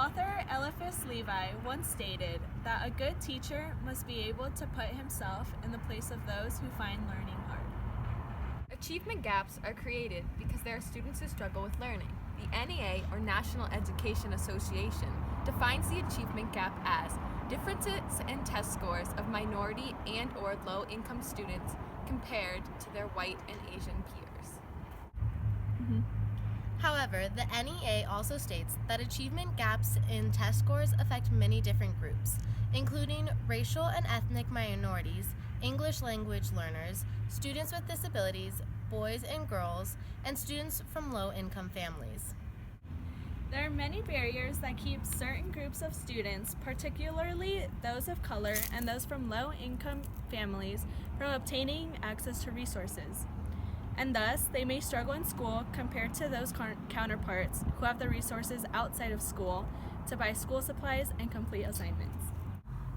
Author Eliphas Levi once stated that a good teacher must be able to put himself in the place of those who find learning hard. Achievement gaps are created because there are students who struggle with learning. The NEA, or National Education Association, defines the achievement gap as differences in test scores of minority and/or low-income students compared to their white and Asian peers. However, the NEA also states that achievement gaps in test scores affect many different groups, including racial and ethnic minorities, English language learners, students with disabilities, boys and girls, and students from low-income families. There are many barriers that keep certain groups of students, particularly those of color and those from low-income families, from obtaining access to resources. And thus, they may struggle in school compared to those counterparts who have the resources outside of school to buy school supplies and complete assignments.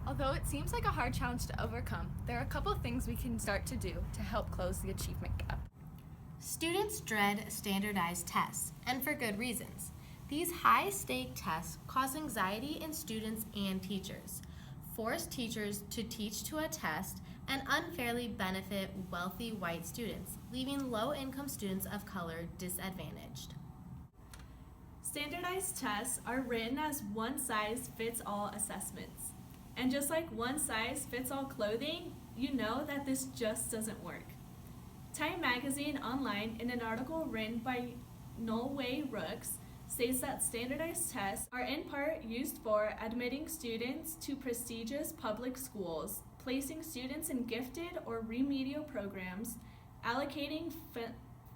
Although it seems like a hard challenge to overcome, there are a couple things we can start to do to help close the achievement gap. Students dread standardized tests, and for good reasons. These high-stake tests cause anxiety in students and teachers, force teachers to teach to a test, and unfairly benefit wealthy white students, leaving low-income students of color disadvantaged. Standardized tests are written as one-size-fits-all assessments. And just like one-size-fits-all clothing, you know that this just doesn't work. Time Magazine Online, in an article written by Dawe states that standardized tests are in part used for admitting students to prestigious public schools, placing students in gifted or remedial programs, allocating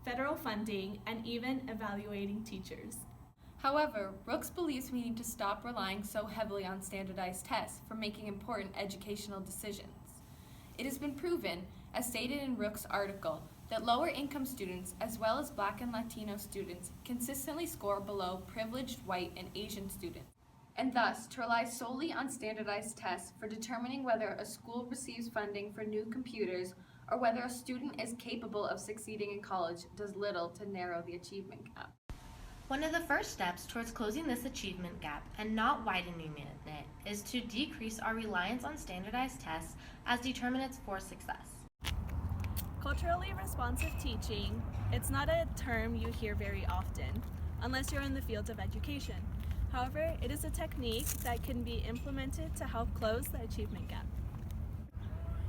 federal funding, and even evaluating teachers. However, Rooks believes we need to stop relying so heavily on standardized tests for making important educational decisions. It has been proven, as stated in Rooks' article, that lower-income students, as well as Black and Latino students, consistently score below privileged white and Asian students. And thus, to rely solely on standardized tests for determining whether a school receives funding for new computers or whether a student is capable of succeeding in college does little to narrow the achievement gap. One of the first steps towards closing this achievement gap and not widening it is to decrease our reliance on standardized tests as determinants for success. Culturally responsive teaching, it's not a term you hear very often, unless you're in the field of education. However, it is a technique that can be implemented to help close the achievement gap.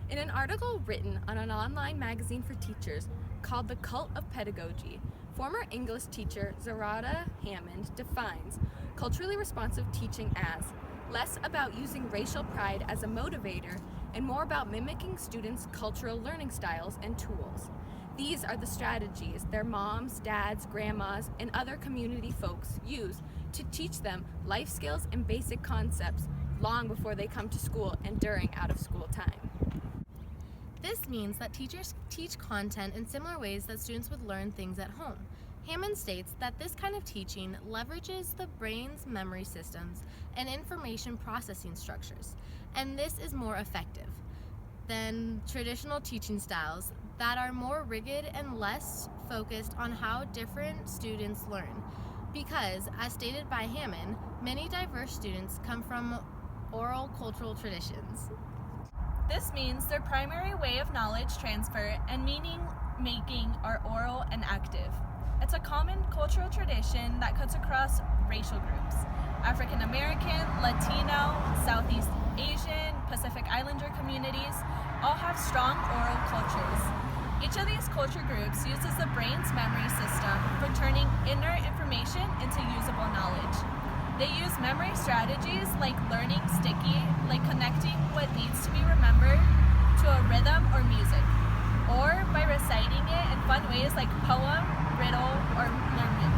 In an article written on an online magazine for teachers called The Cult of Pedagogy, former English teacher Zarada Hammond defines culturally responsive teaching as less about using racial pride as a motivator and more about mimicking students' cultural learning styles and tools. These are the strategies their moms, dads, grandmas, and other community folks use to teach them life skills and basic concepts long before they come to school and during out-of-school time. This means that teachers teach content in similar ways that students would learn things at home. Hammond states that this kind of teaching leverages the brain's memory systems and information processing structures, and this is more effective than traditional teaching styles that are more rigid and less focused on how different students learn. Because, as stated by Hammond, many diverse students come from oral cultural traditions. This means their primary way of knowledge transfer and meaning making are oral and active. It's a common cultural tradition that cuts across racial groups. African American, Latino, Southeast Asian, Pacific Islander communities all have strong oral cultures. Each of these culture groups uses the brain's memory system for turning inner information into usable knowledge. They use memory strategies like learning sticky, like connecting what needs to be remembered to a rhythm or music, or by reciting it in fun ways like poem, riddle, or learning.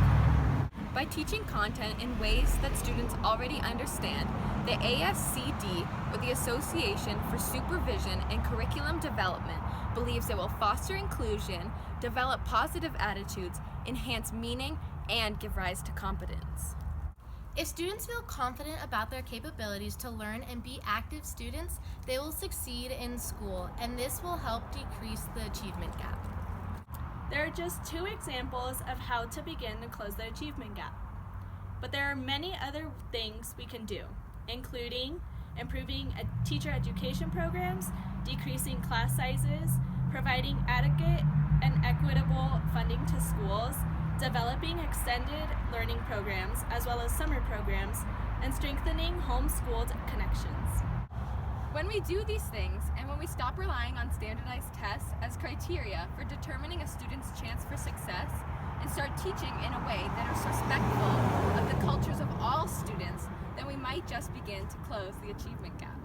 By teaching content in ways that students already understand, the ASCD, or the Association for Supervision and Curriculum Development, believes it will foster inclusion, develop positive attitudes, enhance meaning, and give rise to competence. If students feel confident about their capabilities to learn and be active students, they will succeed in school, and this will help decrease the achievement gap. There are just two examples of how to begin to close the achievement gap. But there are many other things we can do, including improving teacher education programs, decreasing class sizes, providing adequate and equitable funding to schools, developing extended learning programs as well as summer programs, and strengthening homeschooled connections. When we do these things, and when we stop relying on standardized tests as criteria for determining a student's chance for success, and start teaching in a way that is respectful of the cultures of all students, then we might just begin to close the achievement gap.